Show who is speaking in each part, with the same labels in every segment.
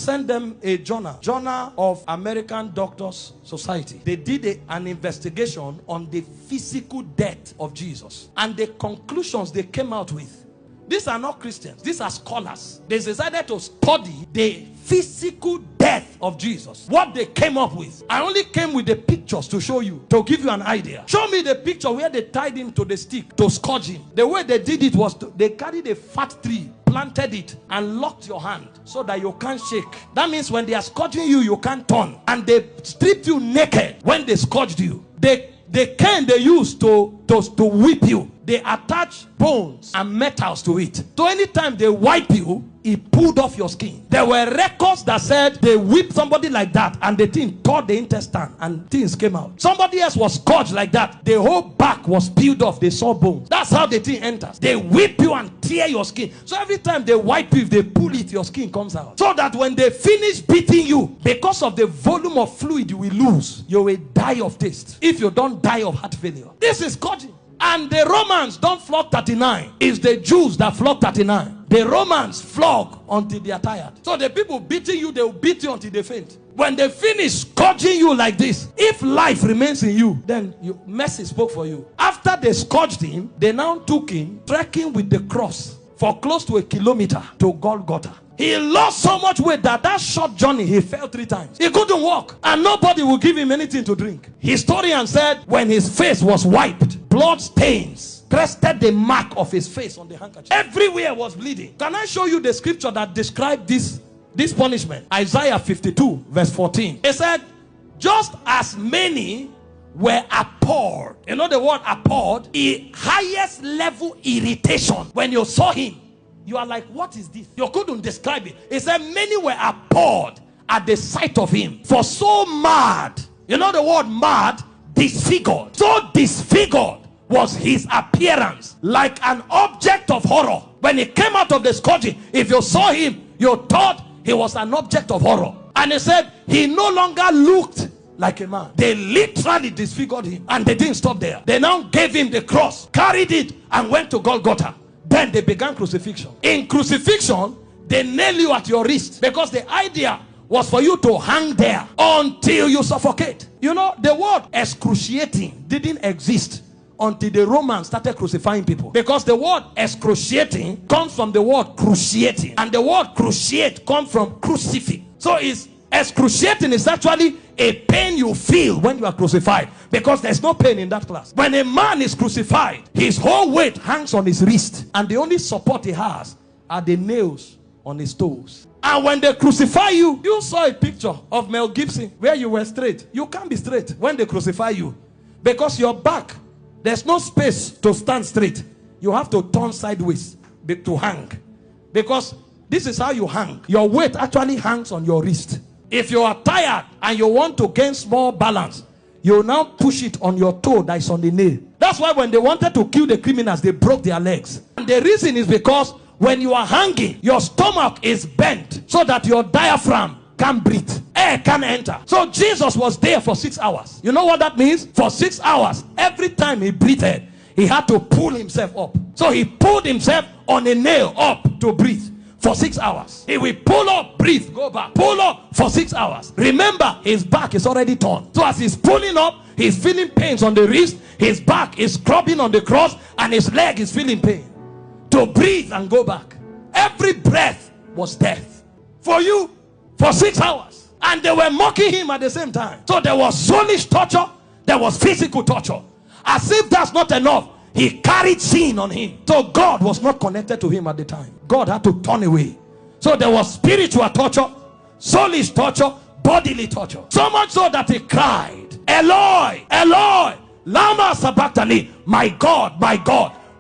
Speaker 1: sent them a journal of American Doctors Society. They did an investigation on the physical death of Jesus. And the conclusions they came out with, these are not Christians, these are scholars. They decided to study the physical death of Jesus. What they came up with. I only came with the pictures to show you, to give you an idea. Show me the picture where they tied him to the stick to scourge him. The way they did it was they carried a fat tree, planted it, and locked your hand so that you can't shake. That means when they are scourging you, you can't turn. And they stripped you naked when they scourged you. The cane they used to whip you, they attach bones and metals to it. So anytime they wipe you, it pulled off your skin. There were records that said they whipped somebody like that and the thing tore the intestine and things came out. Somebody else was scourged like that. The whole back was peeled off. They saw bones. That's how the thing enters. They whip you and tear your skin. So every time they wipe you, if they pull it, your skin comes out. So that when they finish beating you, because of the volume of fluid you will lose, you will die of taste. If you don't die of heart failure. This is scourging. And the Romans don't flog 39. It's the Jews that flog 39. The Romans flog until they are tired. So the people beating you, they will beat you until they faint. When they finish scourging you like this, if life remains in you, then mercy spoke for you. After they scourged him, they now took him trekking with the cross for close to 1 kilometer to Golgotha. He lost so much weight that short journey he fell 3 times. He couldn't walk and nobody would give him anything to drink. Historian said when his face was wiped, blood stains crested the mark of his face on the handkerchief. Everywhere was bleeding. Can I show you the scripture that described this punishment? Isaiah 52 verse 14. It said, just as many were appalled. You know the word appalled? The highest level irritation. When you saw him, you are like, what is this? You couldn't describe it. It said many were appalled at the sight of him. For so mad, you know the word mad? Disfigured. So disfigured was his appearance, like an object of horror. When he came out of the scourging, if you saw him, you thought he was an object of horror. And he said he no longer looked like a man. They literally disfigured him. And they didn't stop there. They now gave him the cross, carried it, and went to Golgotha. Then they began crucifixion. In crucifixion, they nail you at your wrist, because the idea was for you to hang there until you suffocate. You know, the word excruciating didn't exist until the Romans started crucifying people, because the word excruciating comes from the word cruciating, and the word cruciate comes from crucifix. So it's excruciating is actually a pain you feel when you are crucified, because there's no pain in that class. When a man is crucified, his whole weight hangs on his wrist, and the only support he has are the nails on his toes. And when they crucify you, you saw a picture of Mel Gibson where you were straight. You can't be straight when they crucify you, because your back, there's no space to stand straight. You have to turn sideways to hang, because this is how you hang. Your weight actually hangs on your wrist. If you are tired and you want to gain small balance, you now push it on your toe that is on the nail. That's why when they wanted to kill the criminals, they broke their legs. And the reason is because when you are hanging, your stomach is bent so that your diaphragm can't breathe. Air can't enter. So Jesus was there for 6 hours. You know what that means? For 6 hours, every time he breathed, he had to pull himself up. So he pulled himself on a nail up to breathe. For 6 hours. He will pull up, breathe, go back. Pull up for 6 hours. Remember, his back is already torn. So as he's pulling up, he's feeling pains on the wrist. His back is scrubbing on the cross, and his leg is feeling pain. To breathe and go back. Every breath was death. For you, for 6 hours. And they were mocking him at the same time. So there was soulish torture. There was physical torture. As if that's not enough, he carried sin on him. So God was not connected to him at the time. God had to turn away. So there was spiritual torture, soulish torture, bodily torture. So much so that he cried, Eloi, Eloi, lama sabachthani, my God,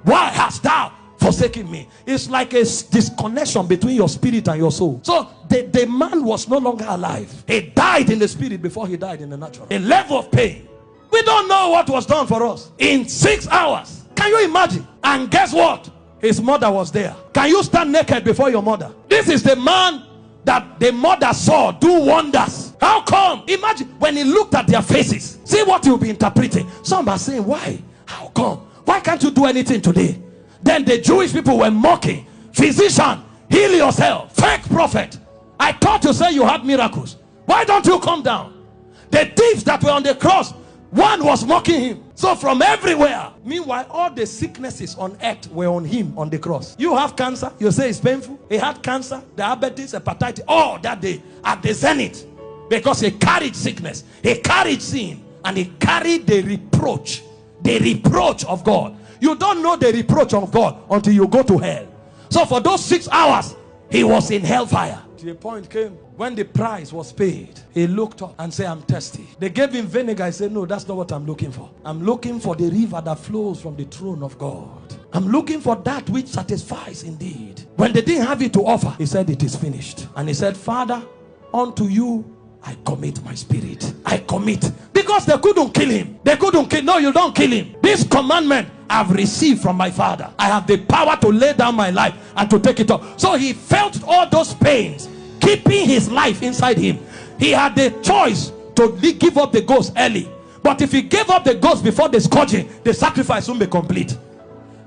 Speaker 1: why hast thou forsaken me? It's like a disconnection between your spirit and your soul. So the man was no longer alive. He died in the spirit before he died in the natural. A level of pain. We don't know what was done for us. In 6 hours. Can you imagine? And guess what? His mother was there. Can you stand naked before your mother? This is the man that the mother saw do wonders. How come? Imagine when he looked at their faces. See what you'll be interpreting. Some are saying, why? How come? Why can't you do anything today? Then the Jewish people were mocking. Physician, heal yourself. Fake prophet. I thought you said you had miracles. Why don't you come down? The thieves that were on the cross, one was mocking him. So from everywhere. Meanwhile, all the sicknesses on earth were on him on the cross. You have cancer, you say it's painful. He had cancer, diabetes, hepatitis, all that day at the zenith. Because he carried sickness, he carried sin, and he carried the reproach of God. You don't know the reproach of God until you go to hell. So for those 6 hours, he was in hellfire. The point came when the price was paid. He looked up and said, I'm thirsty. They gave him vinegar. He said, no, that's not what I'm looking for. I'm looking for the river that flows from the throne of God. I'm looking for that which satisfies indeed. When they didn't have it to offer, he said, it is finished. And he said, Father, unto you I commit my spirit. I commit. Because they couldn't kill him. They couldn't kill. No, you don't kill him. This commandment I've received from my Father. I have the power to lay down my life and to take it up. So he felt all those pains, keeping his life inside him. He had the choice to give up the ghost early. But if he gave up the ghost before the scourging, the sacrifice won't be complete.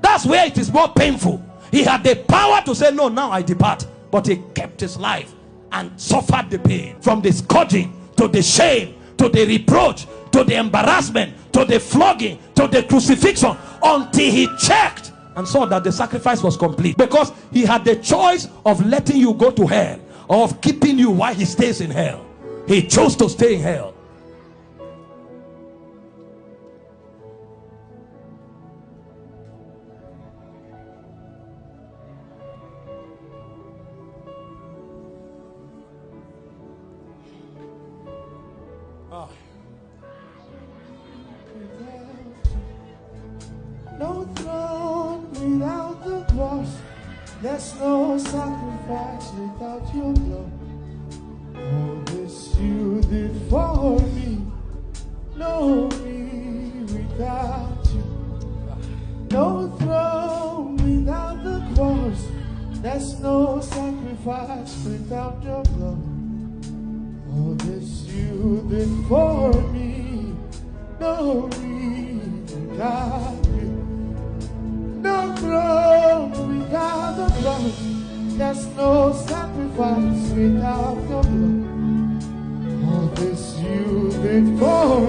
Speaker 1: That's where it is more painful. He had the power to say, no, now I depart. But he kept his life and suffered the pain. From the scourging, to the shame, to the reproach, to the embarrassment, to the flogging, to the crucifixion, until he checked and saw that the sacrifice was complete. Because he had the choice of letting you go to hell or of keeping you while he stays in hell. He chose to stay in hell.
Speaker 2: No throne without the cross. There's no sacrifice without your blood. All this you did for me. No me without you. No throne without the cross. There's no sacrifice without your blood. All this you did for me. No me without you. No throne without the blood. There's no sacrifice without the blood. All this you did for